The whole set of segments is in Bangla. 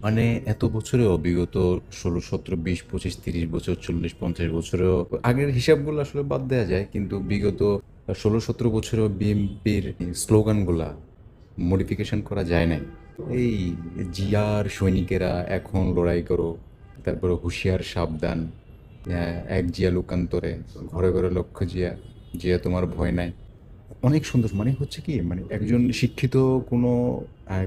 মানে এত বছরেও বিগত 16, 17, 20, 25, 30 বছর, 40, 50 বছরেও আগের হিসাবগুলো আসলে বাদ দেওয়া যায়, কিন্তু বিগত 16, 17 বছরেও বিএনপির স্লোগানগুলা মডিফিকেশন করা যায় নাই। এই জিয়ার সৈনিকেরা এখন লড়াই করো, তারপরে হুঁশিয়ার সাবধান, এক জিয়া লোকান্তরে, ঘরে ঘরে লক্ষ্য জিয়া, জিয়া তোমার ভয় নাই। অনেক সুন্দর। মানে হচ্ছে কি, মানে একজন শিক্ষিত কোনো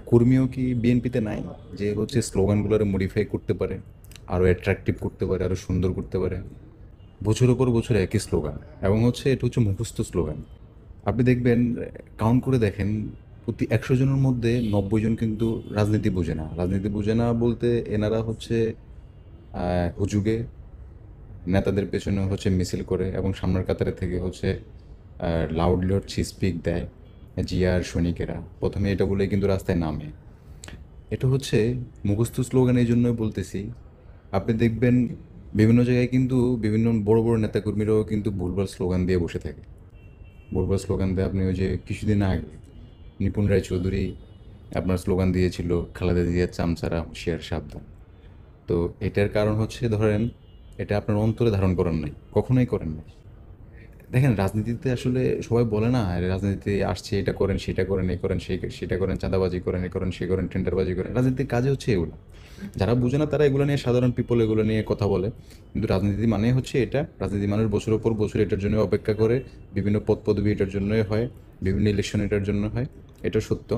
কর্মীও কি বিএনপিতে নাই যে হচ্ছে স্লোগানগুলোর মডিফাই করতে পারে, আরও অ্যাট্রাকটিভ করতে পারে, আরও সুন্দর করতে পারে? বছরের পর বছর একই স্লোগান, এবং হচ্ছে এটা হচ্ছে মুখস্থ স্লোগান। আপনি দেখবেন, কাউন্ট করে দেখেন, প্রতি 100 জনের মধ্যে 90 জন কিন্তু রাজনীতি বোঝে না। রাজনীতি বোঝে না বলতে এনারা হচ্ছে হুজুগে নেতাদের পেছনে হচ্ছে মিছিল করে, এবং সামনের কাতারে থেকে হচ্ছে লাউডলি হচ্ছে স্পিক দেয়। জিয়ার সৈনিকেরা প্রথমে এটা বলে কিন্তু রাস্তায় নামে। এটা হচ্ছে মুখস্থ স্লোগান। এই জন্যই বলতেছি, আপনি দেখবেন বিভিন্ন জায়গায় কিন্তু বিভিন্ন বড় বড় নেতাকর্মীরাও কিন্তু ভুলভাল স্লোগান দিয়ে বসে থাকে। ভুলভাল স্লোগান দিয়ে, আপনি ওই যে কিছুদিন আগে নিপুণ রায়চৌধুরী আপনার স্লোগান দিয়েছিল, খালেদা জিয়ার চামচারা হুঁশিয়ার সাবধান। তো এটার কারণ হচ্ছে, ধরেন, এটা আপনার অন্তরে ধারণ করেন নাই, কখনোই করেন নাই। দেখেন, রাজনীতিতে আসলে সবাই বলে না, রাজনীতিতে আসছে এটা করেন সেটা করেন, এই করেন সেটা করেন, চাঁদাবাজি করেন, এ করেন সে করেন, টেন্ডারবাজি করেন। রাজনীতির কাজে হচ্ছে এগুলো। যারা বুঝে না তারা এগুলো নিয়ে, সাধারণ পিপল এগুলো নিয়ে কথা বলে। কিন্তু রাজনীতি মানে হচ্ছে এটা। রাজনীতি মানুষ বছরের পর বছর এটার জন্য অপেক্ষা করে, বিভিন্ন পদ পদবি এটার জন্যই হয়, বিভিন্ন ইলেকশন এটার জন্য হয়। এটা সত্য।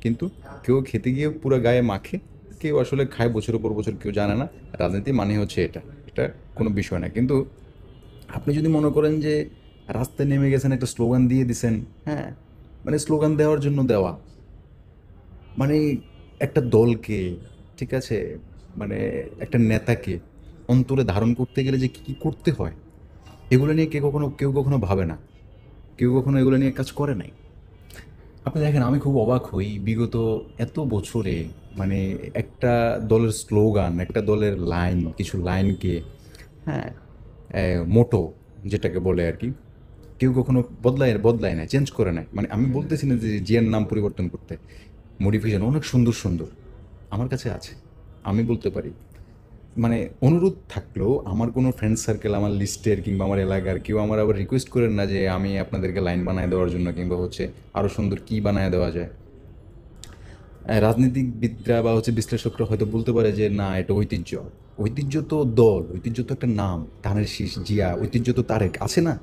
কিন্তু কেউ খেতে গিয়ে পুরো গায়ে মাখে, কেউ আসলে খায় বছরের পর বছর, কেউ জানে না। রাজনীতি মানে হচ্ছে এটা। এটা কোনো বিষয় না। কিন্তু আপনি যদি মনে করেন যে রাস্তায় নেমে গেছেন, একটা স্লোগান দিয়ে দিছেন, হ্যাঁ, মানে স্লোগান দেওয়ার জন্য দেওয়া, মানে একটা দলকে, ঠিক আছে, মানে একটা নেতাকে অন্তরে ধারণ করতে গেলে যে কী কী করতে হয়, এগুলো নিয়ে কেউ কখনো ভাবে না, কেউ কখনো এগুলো নিয়ে কাজ করে নাই। আপনি দেখেন, আমি খুব অবাক হই বিগত এত বছরে, মানে একটা দলের স্লোগান, একটা দলের লাইন, কিছু লাইনকে, হ্যাঁ, মোটো যেটাকে বলে আর কি, কেউ কখনো বদলায় না, চেঞ্জ করে না। মানে আমি বলতেছি না যে জিয়ার নাম পরিবর্তন করতে, মডিফিকেশন অনেক সুন্দর সুন্দর আমার কাছে আছে, আমি বলতে পারি। মানে অনুরোধ থাকলেও আমার কোনো ফ্রেন্ড সার্কেল, আমার লিস্টের কিংবা আমার এলাকার কেউ আমার আবার রিকোয়েস্ট করেন না যে আমি আপনাদেরকে লাইন বানায় দেওয়ার জন্য, কিংবা হচ্ছে আরও সুন্দর কী বানায় দেওয়া যায়। রাজনীতিবিদরা বা হচ্ছে বিশ্লেষকরা হয়তো বলতে পারে যে না, এটা ঐতিহ্য। ঐতিহ্য তো দল, ঐতিহ্য তো একটা নাম, ধানের শীষ, জিয়া, ঐতিহ্য তো তারেক আছে না?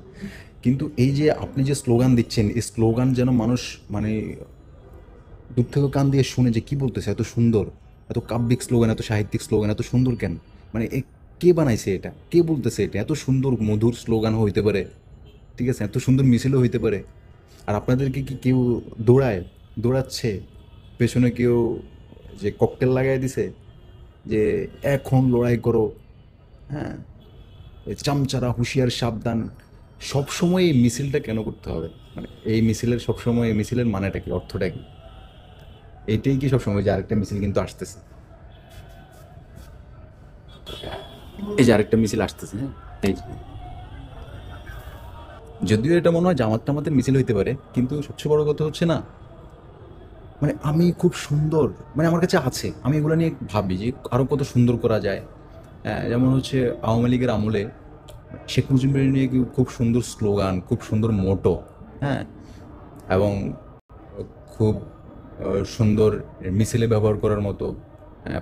কিন্তু এই যে আপনি যে স্লোগান দিচ্ছেন, এই স্লোগান যেন মানুষ, মানে দূর থেকে কান দিয়ে শুনে যে কি বলতেছে, এত সুন্দর, এত কাব্যিক স্লোগান, এত সাহিত্যিক স্লোগান, এত সুন্দর কেন? মানে কে বানাইছে এটা, কে বলতেছে এটা? এত সুন্দর মধুর স্লোগান হইতে পারে, ঠিক আছে, এত সুন্দর মিছিলও হইতে পারে। আর আপনাদেরকে কি কেউ দৌড়াচ্ছে, পেছনে কেউ যে ককটেল লাগাই দিছে যে এখন লড়াই করো, হ্যাঁ, এই চামচারা হুঁশিয়ার সাবধান? সবসময় এই মিছিলটা কেন করতে হবে? মানে এই মিছিলের সবসময়, এই মিছিলের মানেটা কি, অর্থটা কি? এইটাই কি সবসময়? যে আরেকটা মিছিল কিন্তু আসতেছে, এই যে আরেকটা মিছিল আসতেছে, হ্যাঁ, এই যে। যদিও এটা মনে হয় জামাত টামাতের মিছিল হইতে পারে, কিন্তু সবচেয়ে বড় কথা হচ্ছে না, মানে আমি খুব সুন্দর, মানে আমার কাছে আছে, আমি এগুলো নিয়ে ভাবি যে আরও কত সুন্দর করা যায়। হ্যাঁ, যেমন হচ্ছে আওয়ামী লীগের আমলে শেখ মুজিবের নিয়ে খুব সুন্দর স্লোগান, খুব সুন্দর মোটো, হ্যাঁ, এবং খুব সুন্দর মিছিলে ব্যবহার করার মতো,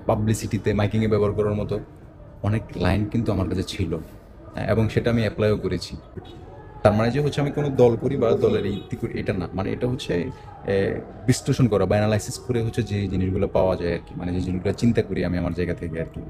পাবলিসিটিতে, মাইকিংয়ে ব্যবহার করার মতো অনেক লাইন কিন্তু আমার কাছে ছিল। এবং সেটা আমি অ্যাপ্লাইও করেছি। তার মানে যে হচ্ছে আমি কোনো দল করি বা দলের ইতি করি, এটা না। মানে এটা হচ্ছে বিশ্লেষণ করা বা অ্যানালাইসিস করে হচ্ছে যে জিনিসগুলো পাওয়া যায় আর কি, মানে যে জিনিসগুলো চিন্তা করি আমি আমার জায়গা থেকে আর কি।